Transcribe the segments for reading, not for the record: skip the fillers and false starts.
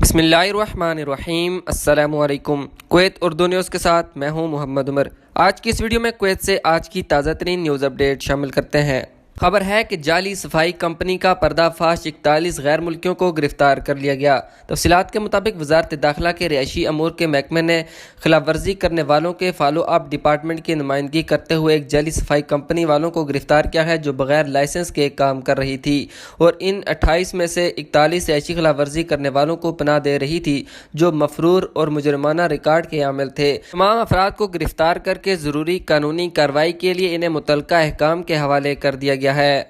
بسم اللہ الرحمن الرحیم۔ السلام علیکم۔ کویت اردو نیوز کے ساتھ میں ہوں محمد عمر۔ آج کی اس ویڈیو میں کویت سے آج کی تازہ ترین نیوز اپڈیٹ شامل کرتے ہیں۔ خبر ہے کہ جعلی صفائی کمپنی کا پردہ فاش 41 غیر ملکیوں کو گرفتار کر لیا گیا۔ تفصیلات کے مطابق وزارت داخلہ کے رہائشی امور کے محکمے نے خلاف ورزی کرنے والوں کے فالو اپ ڈپارٹمنٹ کی نمائندگی کرتے ہوئے ایک جعلی صفائی کمپنی والوں کو گرفتار کیا ہے جو بغیر لائسنس کے کام کر رہی تھی اور ان 28 میں سے 41 رہائشی خلاف ورزی کرنے والوں کو پناہ دے رہی تھی جو مفرور اور مجرمانہ ریکارڈ کے عامل تھے۔ تمام افراد کو گرفتار کر کے ضروری قانونی کارروائی کے لیے انہیں متعلقہ احکام کے حوالے کر دیا گیا ہے۔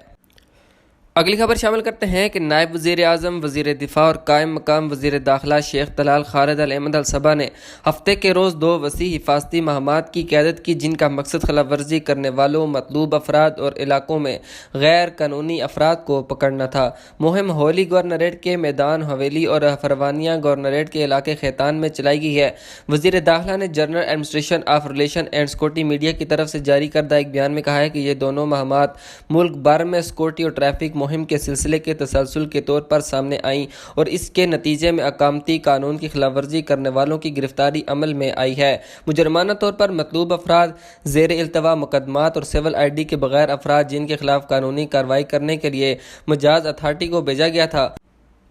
اگلی خبر شامل کرتے ہیں کہ نائب وزیر اعظم وزیر دفاع اور قائم مقام وزیر داخلہ شیخ طلال خالد الاحمد الصبا نے ہفتے کے روز 2 وسیع حفاظتی مہمات کی قیادت کی جن کا مقصد خلاف ورزی کرنے والوں، مطلوب افراد اور علاقوں میں غیر قانونی افراد کو پکڑنا تھا۔ مہم ہولی گورنریٹ کے میدان حویلی اور فروانیہ گورنریٹ کے علاقے خیتان میں چلائی گئی ہے۔ وزیر داخلہ نے general administration of relation and security media کی طرف سے جاری کردہ ایک بیان میں کہا ہے کہ یہ دونوں مہمات ملک بھر میں سیکورٹی اور ٹریفک مہم کے سلسلے کے تسلسل کے طور پر سامنے آئیں اور اس کے نتیجے میں اقامتی قانون کی خلاف ورزی کرنے والوں کی گرفتاری عمل میں آئی ہے۔ مجرمانہ طور پر مطلوب افراد، زیر التوا مقدمات اور سول آئی ڈی کے بغیر افراد جن کے خلاف قانونی کارروائی کرنے کے لیے مجاز اتھارٹی کو بھیجا گیا تھا۔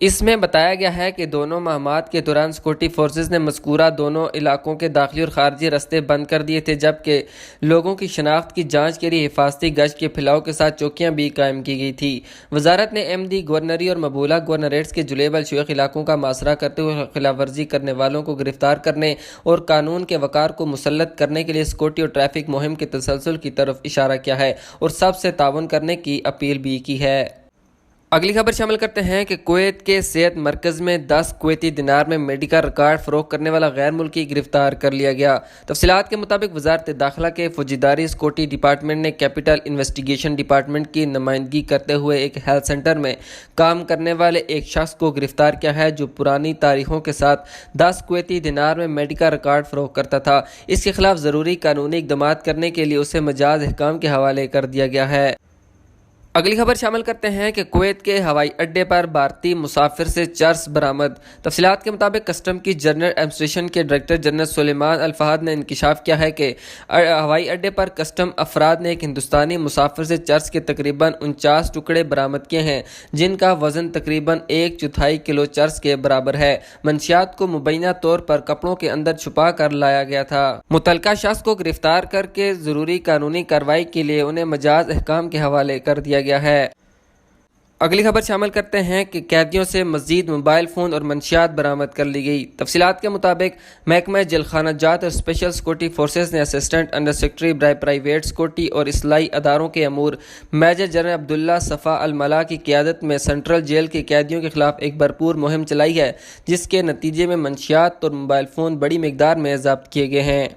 اس میں بتایا گیا ہے کہ دونوں مہمات کے دوران سیکورٹی فورسز نے مذکورہ دونوں علاقوں کے داخلی اور خارجی راستے بند کر دیے تھے جبکہ لوگوں کی شناخت کی جانچ کے لیے حفاظتی گشت کے پھیلاؤ کے ساتھ چوکیاں بھی قائم کی گئی تھی۔ وزارت نے احمدی گورنری اور مقبولہ گورنریٹس کے جلیب الشیخ علاقوں کا محاصرہ کرتے ہوئے خلاف ورزی کرنے والوں کو گرفتار کرنے اور قانون کے وقار کو مسلط کرنے کے لیے سیکورٹی اور ٹریفک مہم کے تسلسل کی طرف اشارہ کیا ہے اور سب سے تعاون کرنے کی اپیل بھی کی ہے۔ اگلی خبر شامل کرتے ہیں کہ کویت کے صحت مرکز میں 10 کویتی دینار میں میڈیکل ریکارڈ فروخت کرنے والا غیر ملکی گرفتار کر لیا گیا۔ تفصیلات کے مطابق وزارت داخلہ کے فوجداری سیکورٹی ڈپارٹمنٹ نے کیپٹل انویسٹیگیشن ڈپارٹمنٹ کی نمائندگی کرتے ہوئے ایک ہیلتھ سینٹر میں کام کرنے والے ایک شخص کو گرفتار کیا ہے جو پرانی تاریخوں کے ساتھ 10 کویتی دینار میں میڈیکل ریکارڈ فروخت کرتا تھا۔ اس کے خلاف ضروری قانونی اقدامات کرنے کے لیے اسے مجاز احکام کے حوالے کر دیا گیا ہے۔ اگلی خبر شامل کرتے ہیں کہ کویت کے ہوائی اڈے پر بھارتی مسافر سے چرس برآمد۔ تفصیلات کے مطابق کسٹم کی جنرل ایڈمنسٹریشن کے ڈائریکٹر جنرل سلیمان الفہد نے انکشاف کیا ہے کہ ہوائی اڈے پر کسٹم افراد نے ایک ہندوستانی مسافر سے چرس کے تقریباً 49 ٹکڑے برآمد کیے ہیں جن کا وزن تقریباً 1/4 کلو چرس کے برابر ہے۔ منشیات کو مبینہ طور پر کپڑوں کے اندر چھپا کر لایا گیا تھا۔ متعلقہ شخص کو گرفتار کر کے ضروری قانونی کارروائی کے لیے انہیں مجاز احکام کے حوالے کر دیا گیا ہے۔ اگلی خبر شامل کرتے ہیں کہ قیدیوں سے مزید موبائل فون اور منشیات برآمد کر لی گئی۔ تفصیلات کے مطابق محکمہ جیلخانہ جات اور اسپیشل سیکورٹی فورسز نے اسسٹنٹ انڈر سیکرٹری برائے پرائیویٹ سیکورٹی اور اصلاحی اداروں کے امور میجر جنرل عبداللہ صفا الملا کی قیادت میں سینٹرل جیل کے قیدیوں کے خلاف ایک بھرپور مہم چلائی ہے جس کے نتیجے میں منشیات اور موبائل فون بڑی مقدار میں ضبط کیے گئے ہیں۔